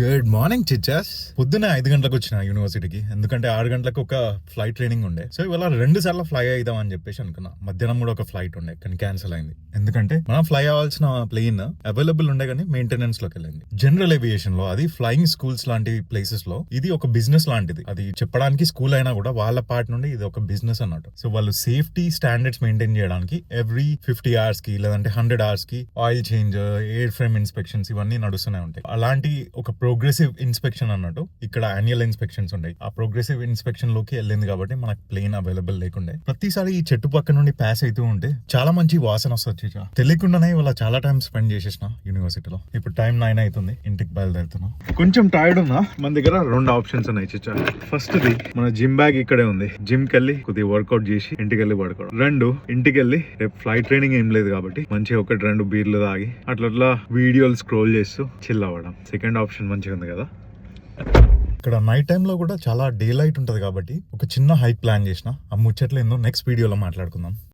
Good morning చిచ్చాస్. పొద్దున్న 5 గంటలకు వచ్చిన యూనివర్సిటీకి, ఎందుకంటే 6 గంటలకు ఒక ఫ్లైట్ ట్రైనింగ్ ఉండే. సో ఇవాళ 2 సార్లు ఫ్లై అయిదాం అని చెప్పేసి అనుకున్నా. మధ్యాహ్నం కూడా ఒక ఫ్లైట్ ఉండే, కానీ క్యాన్సిల్ అయింది. ఎందుకంటే మనం ఫ్లై అవ్వాల్సిన ప్లేన్ అవైలబుల్ ఉండే, కానీ మెయింటెనెన్స్ లోకి వెళ్ళింది. జనరల్ ఏవియేషన్ లో, అది ఫ్లయింగ్ స్కూల్స్ లాంటి ప్లేసెస్ లో ఇది ఒక బిజినెస్ లాంటిది. అది చెప్పడానికి స్కూల్ అయినా కూడా వాళ్ళ పార్ట్ నుండి ఇది ఒక బిజినెస్ అన్నట్టు. సో వాళ్ళు సేఫ్టీ స్టాండర్డ్స్ మెయింటైన్ చేయడానికి ఎవ్రీ 50 hours కి లేదంటే 100 hours కి oil change, air frame inspections ఇవన్నీ నడుస్తూనే ఉంటాయి. అలాంటి ఒక ప్రోగ్రెసివ్ ఇన్స్పెక్షన్ అన్నట్టు ఇక్కడ యాన్యువల్ ఇన్స్పెక్షన్స్ ఉంటాయి. ఆ ప్రోగ్రెసివ్ ఇన్స్పెక్షన్ లోకి వెళ్ళింది కాబట్టి మనకు ప్లేన్ అవైలబుల్ లేకుండే. ప్రతిసారి ఈ చెట్టు పక్క నుండి పాస్ అవుతూ ఉంటే చాలా మంచి వాసన వస్తుంది. తెలియకుండానే ఇవాళ చాలా టైం స్పెండ్ చేసేసిన యూనివర్సిటీలో. ఇప్పుడు టైం 9 అవుతుంది, ఇంటికి బయలుదేరుతున్నా. కొంచెం టైర్డ్ ఉన్నా. మన దగ్గర 2 ఆప్షన్స్ ఉన్నాయి చిచ్చా. ఫస్ట్ ది మన జిమ్ బ్యాగ్ ఇక్కడే ఉంది. జిమ్ కి వెళ్ళి కొద్దిగా వర్కౌట్ చేసి ఇంటికి వెళ్ళి పడుకోవడం. 2, ఇంటికి వెళ్ళి రేపు ఫ్లైట్ ట్రైనింగ్ ఏం లేదు కాబట్టి మంచిగా 1-2 బీర్లు తాగి అట్లా వీడియోలు స్క్రోల్ చేస్తూ చిల్ అవ్వడం. సెకండ్ ఆప్షన్ మంచిగా ఉంది కదా. ఇక్కడ నైట్ టైమ్ లో కూడా చాలా డే లైట్ ఉంటది కాబట్టి ఒక చిన్న హైక్ ప్లాన్ చేసిన. ఆ ముచ్చట్లు ఏందో నెక్స్ట్ వీడియోలో మాట్లాడుకుందాం.